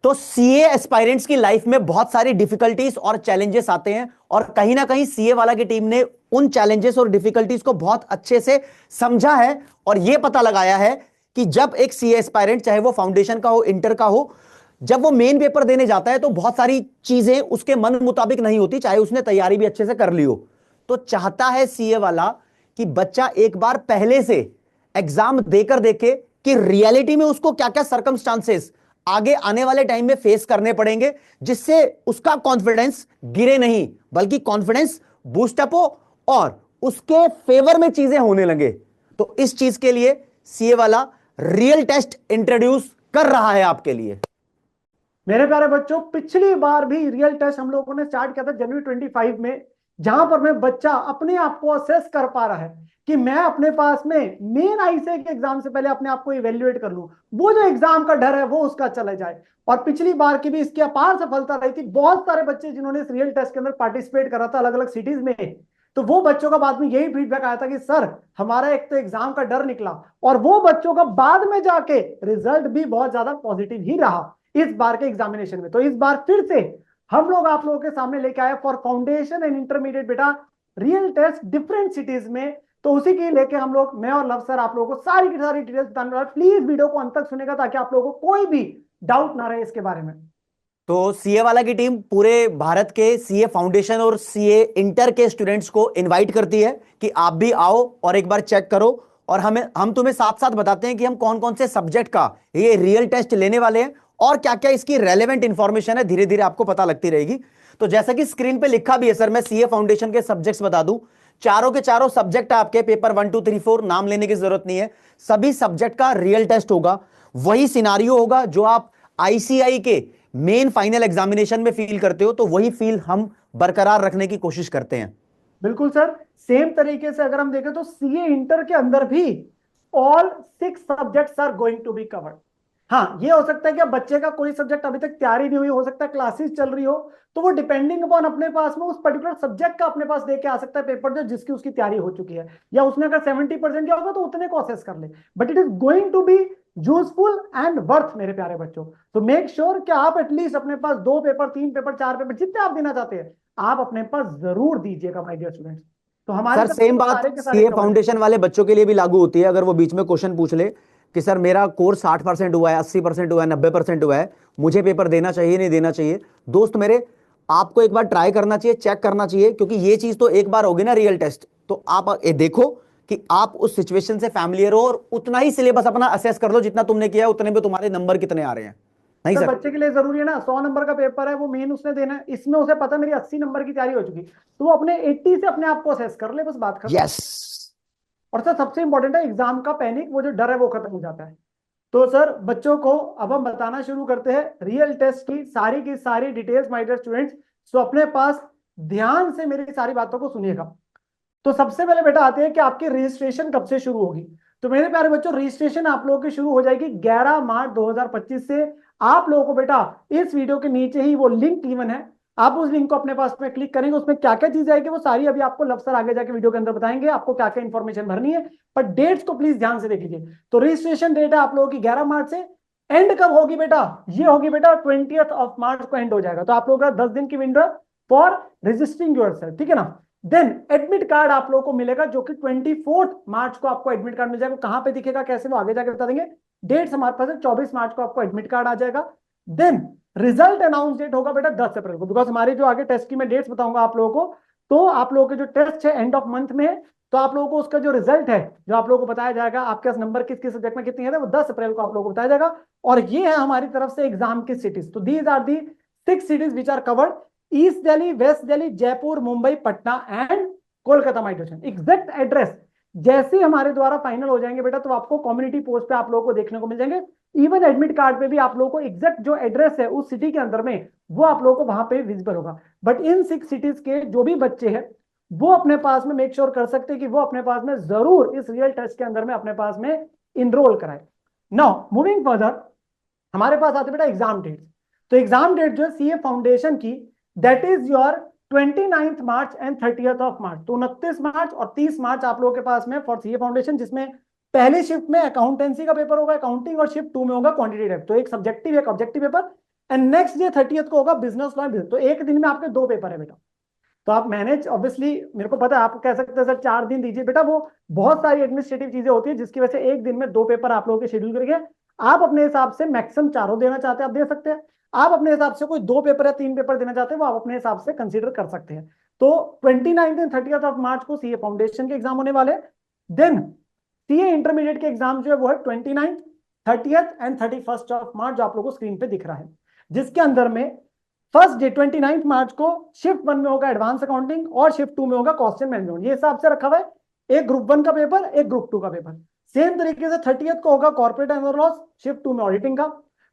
तो CA aspirants की life में बहुत सारी डिफिकल्टीज और चैलेंजेस आते हैं, और कहीं ना कहीं सीए वाला की टीम ने उन चैलेंजेस और डिफिकल्टीज को बहुत अच्छे से समझा है और यह पता लगाया है कि जब एक सीए एस्पायरेंट, चाहे वो फाउंडेशन का हो, इंटर का हो, जब वो मेन पेपर देने जाता है तो बहुत सारी चीजें उसके मन मुताबिक नहीं होती, चाहे उसने तैयारी भी अच्छे से कर ली हो। तो चाहता है सीए वाला कि बच्चा एक बार पहले से एग्जाम देकर देखे कि रियलिटी में उसको क्या क्या सर्कमस्टांसेस आगे आने वाले टाइम में फेस करने पड़ेंगे, जिससे उसका कॉन्फिडेंस गिरे नहीं, बल्कि कॉन्फिडेंस बूस्टअप हो और उसके फेवर में चीजें होने लगे। तो इस चीज के लिए सीए वाला रियल टेस्ट इंट्रोड्यूस कर रहा है आपके लिए। मेरे प्यारे बच्चों, पिछली बार भी रियल टेस्ट हम लोगों ने स्टार्ट किया था जनवरी 25 में, जहां पर मैं बच्चा अपने आप को असेस कर पा रहा है कि मैं अपने पास में मेन आईसीए के एग्जाम से पहले अपने आप को इवेल्युएट कर लूं, वो जो एग्जाम का डर है वो उसका चला जाए। और पिछली बार की भी इसकी अपार सफलता रही थी। बहुत सारे बच्चे जिन्होंने इस रियल टेस्ट के अंदर पार्टिसिपेट करा था अलग अलग सिटीज में, तो वो बच्चों का बाद में यही फीडबैक आया था कि सर हमारा एक तो एग्जाम का डर निकला, और वो बच्चों का बाद में जाके रिजल्ट भी बहुत ज्यादा पॉजिटिव ही रहा इस बार के एग्जामिनेशन में। तो इस बार फिर से हम लोग आप लोगों के सामने लेके आए फॉर फाउंडेशन एंड इंटरमीडिएट बेटा रियल टेस्ट डिफरेंट सिटीज में। तो उसी के लेके हम लोग, मैं और लव सर, आप लोगों को सारी की सारी डिटेल्स बताने वाला। प्लीज वीडियो को अंत तक सुनेगा ताकि आप लोगों को कोई भी डाउट ना रहे इसके बारे में। तो सीए वाला की टीम पूरे भारत के सीए फाउंडेशन और सीए इंटर के स्टूडेंट्स को इनवाइट करती है कि आप भी आओ और एक बार चेक करो, और हम तुम्हें साथ साथ बताते हैं कि हम कौन कौन से सब्जेक्ट का ये रियल टेस्ट लेने वाले हैं और क्या क्या इसकी रेलेवेंट इंफॉर्मेशन है, धीरे धीरे आपको पता लगती रहेगी। तो जैसा कि स्क्रीन पे लिखा भी है सर, मैं सीए फाउंडेशन के सब्जेक्ट्स बता दूं। चारों के चारों सब्जेक्ट आपके पेपर 1 2 3 4, नाम लेने की जरूरत नहीं है, सभी सब्जेक्ट का रियल टेस्ट होगा। वही सिनारियो होगा जो आप आईसीआई के मेन फाइनल एग्जामिनेशन में फील करते हो, तो वही फील हम बरकरार रखने की कोशिश करते हैं। बिल्कुल सर, सेम तरीके से अगर हम देखें तो सीए इंटर के अंदर भी all 6 subjects are going to be covered. हाँ, ये हो सकता है कि अब बच्चे का कोई सब्जेक्ट अभी तक तैयारी नहीं हुई, हो सकता है क्लासेस चल रही हो, तो वो डिपेंडिंग अपॉन अपने पास में उस पर्टिकुलर सब्जेक्ट का अपने पास दे के आ सकता है पेपर जो जिसकी उसकी तैयारी हो चुकी है, या उसने अगर 70% किया होगा तो उतने को असेस कर ले। But it is going to be useful and worth मेरे प्यारे बच्चों। तो मेक श्योर कि आप एटलीस्ट अपने पास 2 पेपर, 3 पेपर, 4 पेपर, जितने आप देना चाहते हैं आप अपने पास जरूर दीजिएगा माय डियर स्टूडेंट्स। तो हमारी सर तरफ से सेम तो बात सारे के सारे सीए कवर्ड है। फाउंडेशन वाले बच्चों के लिए भी लागू होती है। अगर वो बीच में क्वेश्चन पूछ ले कि सर मेरा कोर्स 60% हुआ है, 80% हुआ है, 90% हुआ है, मुझे पेपर देना चाहिए नहीं देना चाहिए, दोस्त मेरे, आपको एक बार ट्राई करना चाहिए, चेक करना चाहिए, क्योंकि ये चीज तो एक बार होगी ना रियल टेस्ट, तो आप ये देखो कि आप उस सिचुएशन से फैमिलियर हो और उतना ही सिलेबस अपना असेस कर लो जितना तुमने किया है, उतने में तुम्हारे नंबर कितने आ रहे हैं। नहीं सर सर? बच्चे के लिए जरूरी है ना, 100 नंबर का पेपर है, वो मेन उसने देना है, इसमें उसे पता है मेरी 80 नंबर की तैयारी हो चुकी, तो वो अपने 80 से अपने आप को असेस कर ले, बस बात खत्म। यस। और सर सबसे इंपॉर्टेंट है एग्जाम का पैनिक, वो जो डर है वो खत्म हो जाता है। तो सर बच्चों को अब हम बताना शुरू करते हैं रियल टेस्ट की सारी डिटेल्स माय डियर स्टूडेंट्स। सो अपने पास ध्यान से मेरी सारी बातों को सुनिएगा। तो सबसे पहले बेटा आते हैं कि आपकी रजिस्ट्रेशन कब से शुरू होगी। तो मेरे प्यारे बच्चों, रजिस्ट्रेशन आप लोगों की शुरू हो जाएगी 11 मार्च 2025 से। आप लोगों को बेटा इस वीडियो के नीचे ही वो लिंक गिवन है, आप उस लिंक को अपने पास में क्लिक करेंगे, उसमें क्या क्या चीजें आएगी वो सारी अभी आपको लव सर आगे जाके वीडियो के अंदर बताएंगे आपको क्या क्या इंफॉर्मेशन भरनी है। पर डेट्स को प्लीज ध्यान से देख लीजिए। तो रजिस्ट्रेशन डेट है आप लोगों की 11 मार्च से। एंड कब होगी बेटा? ये होगी बेटा 20 मार्च को एंड हो जाएगा। तो आप लोगों का 10 दिन की विंडो फॉर रजिस्टरिंग योरसेल्फ, ठीक है ना। देन एडमिट कार्ड आप लोगों को मिलेगा जो कि 24 मार्च को आपको एडमिट कार्ड मिल जाएगा। कहां पे दिखेगा, कैसे, वो आगे जाकर बता देंगे। डेट्स हमारे पास है, 24 मार्च को आपको एडमिट कार्ड आ जाएगा। देन रिजल्ट अनाउंस डेट होगा बेटा 10 अप्रैल को, बिकॉज हमारे जो आगे टेस्ट की मैं डेट्स बताऊंगा आप लोगों को, तो आप लोगों के जो टेस्ट है एंड ऑफ मंथ में है, तो आप लोगों को उसका जो रिजल्ट है जो आप लोगों को बताया जाएगा, आपके पास नंबर किस किस सब्जेक्ट में कितने हैं वो 10 अप्रैल को आप लोगों को बताया जाएगा। और ये है हमारी तरफ से एग्जाम की सिटीज। तो these are the 6 cities which are covered: east Delhi, west Delhi, Jaipur, Mumbai, Patna and Kolkata. Migration exact address जैसे ही हमारे द्वारा फाइनल हो जाएंगे बेटा, तो आपको कम्युनिटी पोस्ट पे आप लोगों को देखने को मिल जाएंगे। इवन एडमिट कार्ड पे भी आप लोगों को एग्जैक्ट जो एड्रेस है उस सिटी के अंदर में वो आप लोगों को वहां पे विजिबल होगा। बट इन 6 सिटीज के जो भी बच्चे हैं वो अपने पास में मेक श्योर कर सकते हैं कि वो अपने पास में जरूर इस रियल टेस्ट के अंदर में अपने पास में इनरोल कराए। नाउ मूविंग फर्दर, हमारे पास आते बेटा एग्जाम डेट। तो एग्जाम डेट जो है सीए फाउंडेशन की, that is your 29 March and 30 मार्च। तो 29 मार्च और 30 मार्च आप लोगों के पास में फॉर सीए फाउंडेशन, जिसमें पहली शिफ्ट में अकाउंटेंसी का पेपर होगा अकाउंटिंग, और शिफ्ट 2 में होगा क्वांटिटेटिव। तो एक सब्जेक्टिव एक objective paper. And next day 30th को होगा बिजनेस लॉ। तो एक दिन में आपके 2 पेपर है बेटा। तो आप मैनेज, ऑब्वियसली मेरे को पता है आप कह सकते हैं सर 4 दिन दीजिए, बेटा वो बहुत सारी एडमिनिस्ट्रेटिव चीजें होती है जिसकी वजह से एक दिन में 2 पेपर आप लोगों के शेड्यूल करके आप अपने हिसाब से मैक्सिमम 4 देना चाहते हैं आप दे सकते हैं। आप अपने हिसाब से कोई 2 पेपर या 3 पेपर देना चाहते हैं वो आप अपने हिसाब से कंसीडर कर सकते हैं। तो 29 एंड 30th ऑफ मार्च को सीए फाउंडेशन के एग्जाम होने वाले। देन सीए इंटरमीडिएट के एग्जाम जो है वो है 29, 30th and 31st of March, जो आप लोगों को स्क्रीन पे दिख रहा है, जिसके अंदर में फर्स्ट डे 29 मार्च को शिफ्ट 1 में होगा एडवांस अकाउंटिंग और शिफ्ट 2 में होगा कॉस्ट एंड मैनेजमेंट। ये हिसाब से रखा हुआ है, एक ग्रुप 1 का पेपर, एक ग्रुप 2 का पेपर। सेम तरीके से 30th को होगा कॉर्पोरेट एंड लॉस, शिफ्ट 2 में ऑडिटिंग का,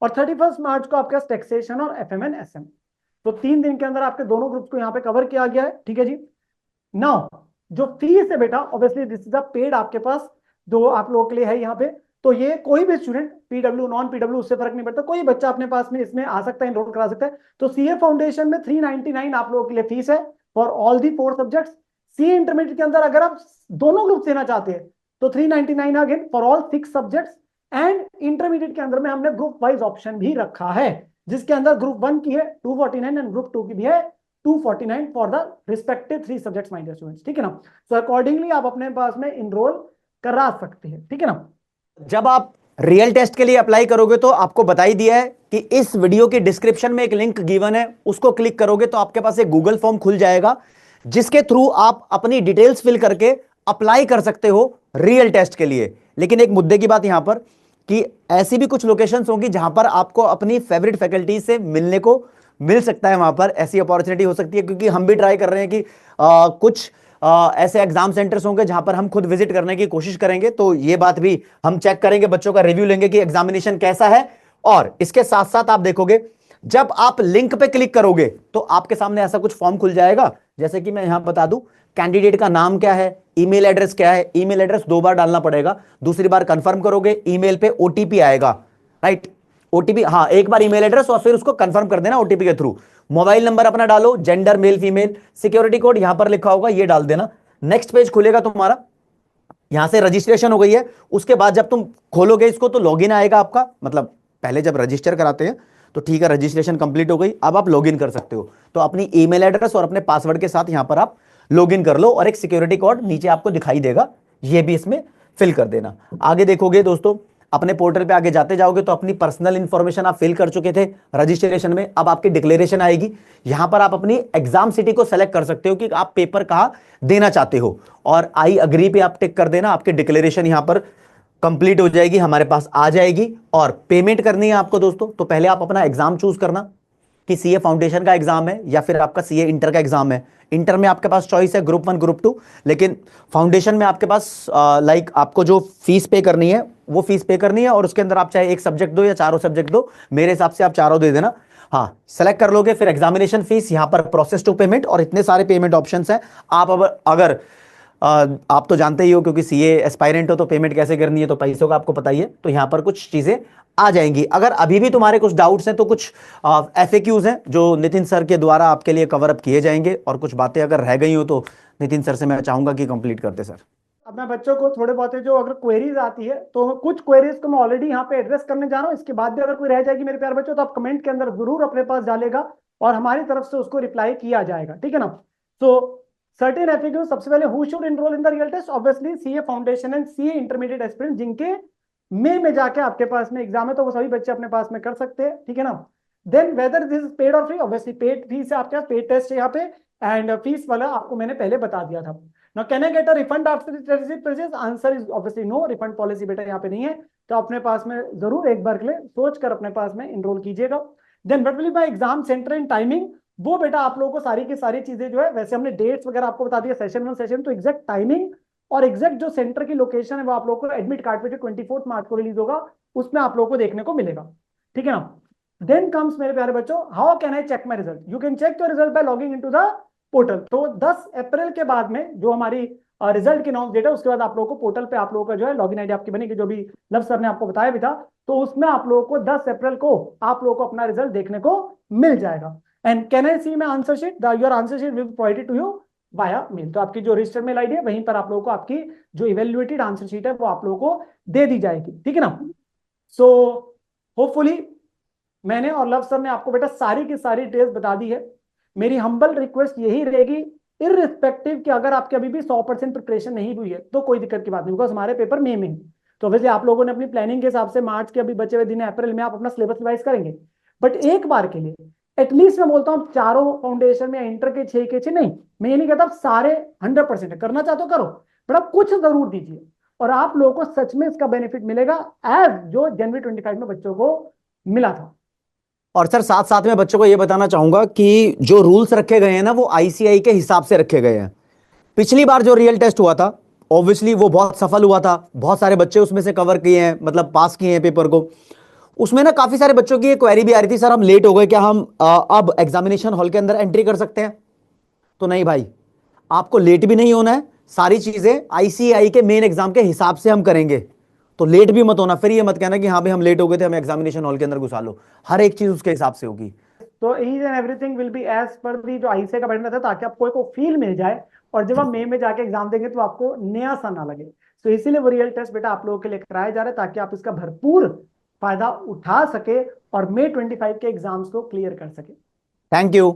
और 31st मार्च को आपका टैक्सेशन और एफएम एंड एसएम। तो 3 दिन के अंदर आपके दोनों ग्रुप्स को यहाँ पे कवर किया गया है, ठीक है जी। नाउ जो फीस है बेटा, obviously this is a paid आपके पास जो आप लोगों के लिए है यहाँ पे। तो ये कोई भी स्टूडेंट पीडब्ल्यू नॉन पीडब्ल्यू उससे फर्क नहीं पड़ता, कोई बच्चा अपने पास में इसमें आ सकता है, एनरोल करा सकता है। तो सीए फाउंडेशन में 399 आप लोगों के लिए फीस है for all the 4 subjects. CA intermediate के अंदर अगर आप दोनों ग्रुप देना चाहते हैं तो 399 again for all 6 subjects. And intermediate के अंदर में हमने ग्रुप वाइज ऑप्शन भी रखा है, जिसके अंदर ग्रुप 1 की है 249 एंड ग्रुप 2 की भी है 249 for the respective 3 subjects my dear students, ठीक है ना। सो अकॉर्डिंगली आप अपने पास में इनरोल करा सकते हैं, ठीक है ना। जब आप रियल टेस्ट के लिए अप्लाई करोगे तो आपको बता ही दिया है कि इस वीडियो के डिस्क्रिप्शन में एक लिंक गिवन है, उसको क्लिक करोगे तो आपके पास एक गूगल फॉर्म खुल जाएगा जिसके थ्रू आप अपनी डिटेल्स फिल करके अप्लाई कर सकते हो रियल टेस्ट के लिए। लेकिन एक मुद्दे की बात यहां पर कि ऐसी भी कुछ लोकेशंस होंगी जहां पर आपको अपनी फेवरेट फैकल्टी से मिलने को मिल सकता है, वहां पर ऐसी अपॉर्चुनिटी हो सकती है, क्योंकि हम भी ट्राई कर रहे हैं कि कुछ ऐसे एग्जाम सेंटर्स होंगे जहां पर हम खुद विजिट करने की कोशिश करेंगे। तो ये बात भी हम चेक करेंगे, बच्चों का रिव्यू लेंगे कि एग्जामिनेशन कैसा है। और इसके साथ साथ आप देखोगे जब आप लिंक पे क्लिक करोगे तो आपके सामने ऐसा कुछ फॉर्म खुल जाएगा, जैसे कि मैं यहां बता दूं, कैंडिडेट का नाम क्या है, ईमेल एड्रेस क्या है, ईमेल एड्रेस 2 बार डालना पड़ेगा, दूसरी बार कंफर्म करोगे ईमेल पे ओटीपी आएगा, राइट। ओटीपी, हाँ, एक बार ईमेल एड्रेस और फिर उसको कंफर्म कर देना ओटीपी के थ्रू। मोबाइल नंबर अपना डालो, gender male female, security code यहां पर लिखा होगा ये डाल देना। नेक्स्ट पेज खुलेगा तुम्हारा, यहां से रजिस्ट्रेशन हो गई है। उसके बाद जब तुम खोलोगे इसको तो लॉगिन आएगा आपका, मतलब पहले जब रजिस्टर कराते हैं तो ठीक है, रजिस्ट्रेशन कंप्लीट हो गई, अब आप लॉगिन कर सकते हो। तो अपनी ईमेल एड्रेस और अपने पासवर्ड के साथ यहां पर आप लॉगिन कर लो और एक सिक्योरिटी कोड नीचे आपको दिखाई देगा, ये भी इसमें फिल कर देना। आगे देखोगे दोस्तों, अपने पोर्टल पे आगे जाते जाओगे तो अपनी पर्सनल इंफॉर्मेशन आप फिल कर चुके थे रजिस्ट्रेशन में, अब आपकी डिक्लेरेशन आएगी। यहां पर आप अपनी एग्जाम सिटी को सेलेक्ट कर सकते हो कि आप पेपर कहां देना चाहते हो, और आई अग्री पे आप टिक कर देना, आपकी डिक्लेरेशन यहां पर कंप्लीट हो जाएगी, हमारे पास आ जाएगी। और पेमेंट करनी है आपको दोस्तों, तो पहले आप अपना एग्जाम चूज करना कि सीए फाउंडेशन का एग्जाम है या फिर आपका सीए इंटर का एग्जाम है। इंटर में आपके पास चॉइस है ग्रुप 1 ग्रुप 2, लेकिन फाउंडेशन में आपके पास आपको जो फीस पे करनी है वो फीस पे करनी है, और उसके अंदर आप चाहे एक सब्जेक्ट दो या चारों सब्जेक्ट दो, मेरे हिसाब से आप चारों दे देना। हाँ, सेलेक्ट कर लोगे, फिर एग्जामिनेशन फीस, यहां पर प्रोसेस टू पेमेंट और इतने सारे पेमेंट ऑप्शंस हैं। आप अगर आप तो जानते ही हो, क्योंकि सीए एस्पायरेंट हो तो पेमेंट कैसे करनी है, तो पैसों का आपको पता ही है। तो यहां पर कुछ चीजें आ जाएंगी। अगर अभी भी तुम्हारे कुछ डाउट्स हैं तो कुछ एफएक्यूज हैं जो नितिन सर के द्वारा आपके लिए कवर अप किए जाएंगे, और कुछ बातें अगर रह गई हो तो नितिन सर से मैं चाहूंगा कि कंप्लीट करते सर। अब मैं बच्चों को थोड़े बहुत जो अगर क्वेरीज आती है तो कुछ क्वेरीज को मैं ऑलरेडी यहाँ पे एड्रेस करने जा रहा हूँ। इसके बाद भी अगर कोई रह जाएगी मेरे प्यारे बच्चों तो आप कमेंट के अंदर जरूर अपने पास डालेगा और हमारी तरफ से उसको रिप्लाई किया जाएगा, ठीक है ना। सो सर्टेन एफएक्यू, सबसे पहले who should enroll in the real test, obviously CA foundation and CA intermediate aspirant जिनके मई में जाके आपके पास में एग्जाम है तो वो सभी बच्चे अपने पास में कर सकते हैं, ठीक है ना। Then whether this is paid और फ्री, ऑब्वियसली पेड फीस है आपके पास, पेड टेस्ट है यहाँ पे, एंड फीस वाला आपको मैंने पहले बता दिया था। Now, can I get a refund after the receipt purchase? Answer is obviously no. Refund policy बेटा यहाँ पे नहीं है, तो अपने पास में जरूर एक बार के लिए सोच कर अपने पास में इनरोल कीजिएगा। Then what will be my exam centre and timing, वो बेटा आप लोगों को सारी की सारी चीजें जो है, वैसे हमने डेट्स वगैरह आपको बता दिया सेशन 1 सेशन, तो एग्जैक्ट टाइमिंग और एग्जैक्ट जो सेंटर की लोकेशन है वो आप लोगों को एडमिट कार्ड पे जो 24 मार्च को रिलीज होगा उसमें आप लोगों को देखने को मिलेगा, ठीक है ना। देन कम्स मेरे प्यारे बच्चों, how can I check my result, you can check your result by logging into the portal. तो 10 अप्रैल के बाद में जो हमारी रिजल्ट की अनाउंस डेट है उसके बाद आप लोगों को पोर्टल पे आप लोगों का जो है लॉगिन आईडी आपकी बनेगी, जो भी लव सर ने आपको बताया भी था, तो उसमें आप लोगों को 10 अप्रैल को आप लोगों को अपना रिजल्ट देखने को मिल जाएगा। And can I see my answer sheet, your answer sheet will be provided to you via mail. तो आपकी जो रजिस्टर्ड मेल आईडी है वहीं पर आप लोगों को आपकी जो इवेल्युएटेड आंसर शीट है वो आप लोगों को दे दी जाएगी, ठीक है ना। सो होपफुली मैंने और लव सर ने आपको बेटा सारी की सारी डिटेल्स बता दी है। मेरी हम्बल रिक्वेस्ट यही रहेगी, इररिस्पेक्टिव कि अगर आपके अभी भी 100% प्रिपरेशन नहीं हुई है तो कोई दिक्कत की बात नहीं, बिकॉज हमारे पेपर मई में है। तो वैसे आप लोगों ने अपनी प्लानिंग के हिसाब से मार्च के अभी बचे हुए दिन अप्रैल में आप अपना सिलेबस रिवाइज करेंगे। बट एक बार के लिए एटलीस्ट मैं बोलता हूँ चारों फाउंडेशन में इंटर के 6 के 6 नहीं, मैं ये नहीं कहता आप सारे 100% करना चाहते हो करो, बट आप कुछ जरूर दीजिए और आप लोगों को सच में इसका बेनिफिट मिलेगा एज जो जनवरी 25 में बच्चों को मिला था। और सर साथ साथ में बच्चों को यह बताना चाहूंगा कि जो रूल्स रखे गए हैं ना वो आईसीआई के हिसाब से रखे गए हैं। पिछली बार जो रियल टेस्ट हुआ था ऑब्वियसली वो बहुत सफल हुआ था, बहुत सारे बच्चे उसमें से कवर किए हैं, मतलब पास किए हैं पेपर को। उसमें ना काफी सारे बच्चों की एक क्वेरी भी आ रही थी, सर हम लेट हो गए, क्या हम अब एग्जामिनेशन हॉल के अंदर एंट्री कर सकते हैं? तो नहीं भाई, आपको लेट भी नहीं होना है, सारी चीजें आईसीआई के मेन एग्जाम के हिसाब से हम करेंगे। तो लेट भी मत होना, फिर ये मत कहना कि हाँ भाई हम लेट हो गए थे, हमें एग्जामिनेशन हॉल के अंदर घुसा लो। हर एक चीज उसके हिसाब से होगी। तो each and everything will be as per the जो आईसीए का पैटर्न था, ताकि आपको एक फील मिल जाए और जब आप मई में जाके एग्जाम देंगे तो आपको नया सा ना लगे। तो इसीलिए वो रियल टेस्ट बेटा आप लोगों के लिए कराया जा रहा है ताकि आप इसका भरपूर फायदा उठा सके और मई 25 के एग्जाम्स को क्लियर कर सके। Thank you.